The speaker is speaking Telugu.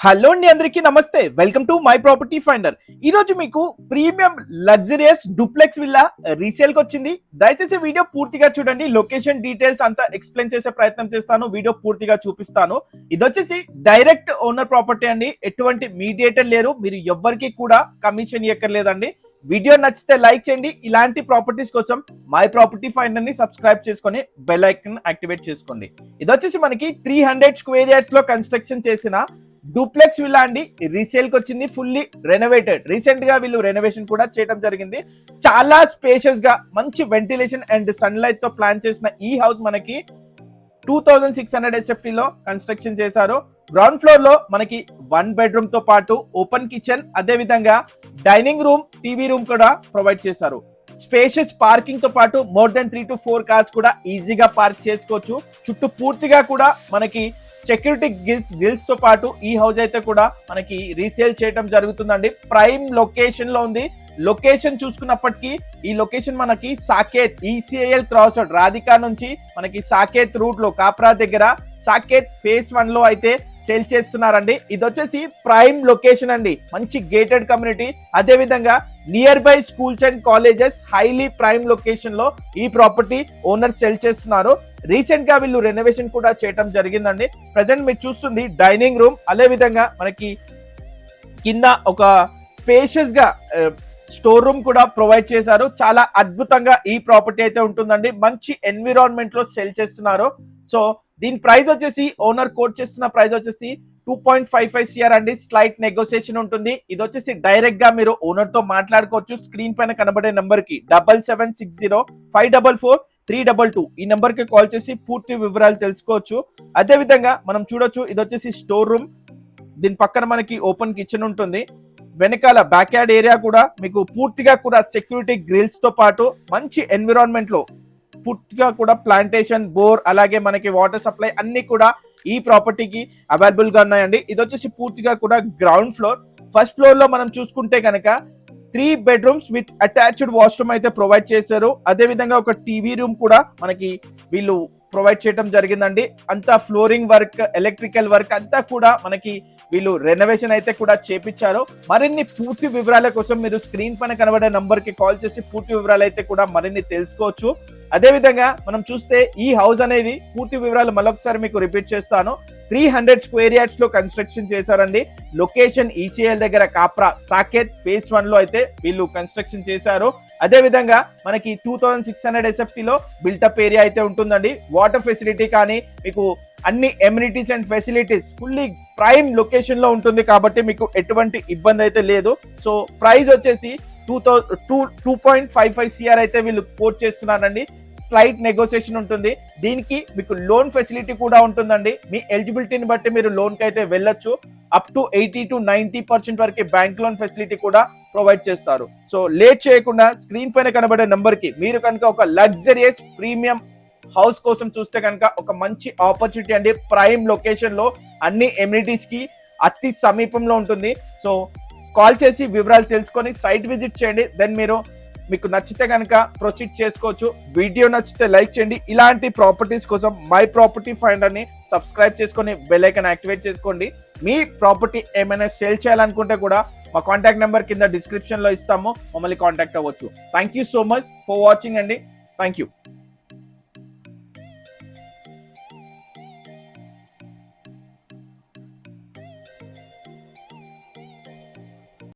హలో అండి, అందరికీ నమస్తే. Welcome to my property finder. ఈ రోజు మీకు premium luxurious duplex villa resale కి వచ్చింది. దయచేసి వీడియో పూర్తిగా చూడండి. లొకేషన్ డీటెయిల్స్ అంతా ఎక్స్ప్లెయిన్ చేసే ప్రయత్నం చేస్తాను. వీడియో పూర్తిగా చూపిస్తాను. ఇది వచ్చేసి డైరెక్ట్ ఓనర్ ప్రాపర్టీ అండి. ఎటువంటి మీడియేటర్ లేరు. మీరు ఎవ్వరికి కూడా కమిషన్ ఇవ్వక్కర్లేదండి. వీడియో నచ్చితే లైక్ చేయండి. ఇలాంటి ప్రాపర్టీస్ కోసం మై ప్రాపర్టీ ఫైండర్ ని సబ్స్క్రైబ్ చేసుకొని బెల్ ఐకాన్ యాక్టివేట్ చేసుకోండి. ఇది వచ్చేసి మనకి 300 స్క్వేర్ యార్డ్స్ లో కన్స్ట్రక్షన్ చేసిన డూప్లెక్స్ విల్లా అండి. రీసేల్ కి వచ్చింది. Fully renovated. రీసెంట్ గా వీళ్ళు రెనోవేషన్ కూడా చేయడం జరిగింది. చాలా స్పేషియస్ గా మంచి వెంటిలేషన్ అండ్ సన్ లైట్ తో ప్లాన్ చేసిన ఈ హౌస్ మనకి 2600 SFT లో కన్స్ట్రక్షన్ చేశారు. గ్రౌండ్ ఫ్లోర్ లో మనకి 1 బెడ్రూమ్ తో పాటు ఓపెన్ కిచెన్, అదే విధంగా డైనింగ్ రూమ్, టీవీ రూమ్ కూడా ప్రొవైడ్ చేశారు. స్పేషియస్ పార్కింగ్ తో పాటు మోర్ దెన్ 3 to 4 కార్స్ కూడా ఈజీగా పార్క్ చేసుకోవచ్చు. చుట్టూ పూర్తిగా కూడా మనకి సెక్యూరిటీ గిల్స్ తో పాటు ఈ హౌస్ అయితే కూడా మనకి రీసేల్ చేయడం జరుగుతుందండి. ప్రైమ్ లొకేషన్ లో ఉంది. లొకేషన్ చూసుకున్నప్పటికీ ఈ లొకేషన్ మనకి Saket ECIL cross road Radhika నుంచి మనకి సాకేత్ రూట్ లో కాప్రా దగ్గర సాకేత్ ఫేజ్ 1 లో అయితే సేల్ చేస్తున్నారండి. ఇది వచ్చేసి ప్రైమ్ లొకేషన్ అండి. మంచి గేటెడ్ కమ్యూనిటీ, అదే విధంగా near by schools and colleges, highly prime location లో ఈ ప్రాపర్టీ ఓనర్ సేల్ చేస్తున్నారు. రీసెంట్ గా వీళ్ళు రెనోవేషన్ కూడా చేయడం జరిగిందండి. ప్రజెంట్ మీరు చూస్తుంది డైనింగ్ రూమ్, అదే విధంగా మనకి కింద ఒక స్పేషియస్ గా స్టోర్ రూమ్ కూడా ప్రొవైడ్ చేశారు. చాలా అద్భుతంగా ఈ ప్రాపర్టీ అయితే ఉంటుందండి. మంచి ఎన్విరాన్మెంట్ లో సెల్ చేస్తున్నారు. సో దీని ప్రైస్ వచ్చేసి ఓనర్ కోట్ చేస్తున్న ప్రైస్ వచ్చేసి 2.55 CR అండి. స్లైట్ నెగోసియేషన్ ఉంటుంది. ఇది వచ్చేసి డైరెక్ట్ గా మీరు ఓనర్ తో మాట్లాడుకోవచ్చు. స్క్రీన్ పైన కనబడే నంబర్ కి 7760544322 ఈ నెంబర్ కి కాల్ చేసి పూర్తి వివరాలు తెలుసుకోవచ్చు. అదే విధంగా మనం చూడొచ్చు, ఇది వచ్చేసి స్టోర్ రూమ్. దీని పక్కన మనకి ఓపెన్ కిచెన్ ఉంటుంది. వెనకాల బ్యాక్ యార్డ్ ఏరియా కూడా మీకు పూర్తిగా కూడా సెక్యూరిటీ గ్రిల్స్ తో పాటు మంచి ఎన్విరాన్మెంట్ లో పూర్తిగా కూడా ప్లాంటేషన్, బోర్, అలాగే మనకి వాటర్ సప్లై అన్ని కూడా ఈ ప్రాపర్టీకి అవైలబుల్ గా ఉన్నాయండి. ఇది వచ్చేసి పూర్తిగా కూడా గ్రౌండ్ ఫ్లోర్. ఫస్ట్ ఫ్లోర్ లో మనం చూసుకుంటే కనుక 3 బెడ్రూమ్స్ విత్ అటాచ్డ్ వాష్రూమ్ అయితే ప్రొవైడ్ చేశారు. అదే విధంగా ఒక టీవీ రూమ్ కూడా మనకి వీళ్ళు ప్రొవైడ్ చేయడం జరిగిందండి. అంతా ఫ్లోరింగ్ వర్క్, ఎలక్ట్రికల్ వర్క్ అంతా కూడా మనకి వీళ్ళు రెనోవేషన్ అయితే కూడా చేపించారు. మరిన్ని పూర్తి వివరాల కోసం మీరు స్క్రీన్ పైన కనబడే నంబర్ కి కాల్ చేసి పూర్తి వివరాలు అయితే కూడా మరిన్ని తెలుసుకోవచ్చు. అదే విధంగా మనం చూస్తే ఈ హౌస్ అనేది పూర్తి వివరాలు మరొకసారి మీకు రిపీట్ చేస్తాను. 300 స్క్వేర్ యార్డ్స్ లో కన్స్ట్రక్షన్ చేశారండి. లొకేషన్ ECIL దగ్గర కాప్రా సాకేత్ ఫేజ్ 1 లో అయితే వీళ్ళు కన్స్ట్రక్షన్ చేశారు. అదే విధంగా మనకి 2600 SFT లో బిల్టప్ ఏరియా అయితే ఉంటుందండి. వాటర్ ఫెసిలిటీ కానీ మీకు అన్ని amenities and facilities fully prime location లో ఉంటుంది కాబట్టి మీకు ఎటువంటి ఇబ్బంది అయితే లేదు. సో ప్రైస్ వచ్చేసి 2.55 CR అయితే వీళ్ళు కోట్ చేస్తున్నారండి. స్లైట్ నెగోసియేషన్ ఉంటుంది. దీనికి మీకు లోన్ ఫెసిలిటీ కూడా ఉంటుందండి. మీ ఎలిజిబిలిటీని బట్టి మీరు లోన్ కి అయితే వెళ్ళొచ్చు. అప్ టు 80 to 90% వరకు బ్యాంక్ లోన్ ఫెసిలిటీ కూడా ప్రొవైడ్ చేస్తారు. సో లేట్ చేయకుండా స్క్రీన్ పైన కనబడే నంబర్ కి మీరు కనుక ఒక లగ్జరియస్ ప్రీమియం హౌస్ కోసం చూస్తే కనుక ఒక మంచి ఆపర్చునిటీ అండి. ప్రైమ్ లొకేషన్ లో అన్ని ఎమ్యూనిటీస్ కి అతి సమీపంలో ఉంటుంది. సో కాల్ చేసి వివరాలు తెలుసుకొని సైట్ విజిట్ చేయండి. దెన్ మీకు నచ్చితే కనుక ప్రొసీడ్ చేసుకోవచ్చు. వీడియో నచ్చితే లైక్ చేయండి. ఇలాంటి ప్రాపర్టీస్ కోసం మై ప్రాపర్టీ ఫైండర్ ని సబ్స్క్రైబ్ చేసుకొని బెల్ ఐకాన్ యాక్టివేట్ చేసుకోండి. మీ ప్రాపర్టీ ఏమైనా సేల్ చేయాలనుకుంటే కూడా మా కాంటాక్ట్ నెంబర్ కింద డిస్క్రిప్షన్ లో ఇస్తాము. మమ్మల్ని కాంటాక్ట్ అవ్వచ్చు. Thank you so much for watching అండి. Thank you.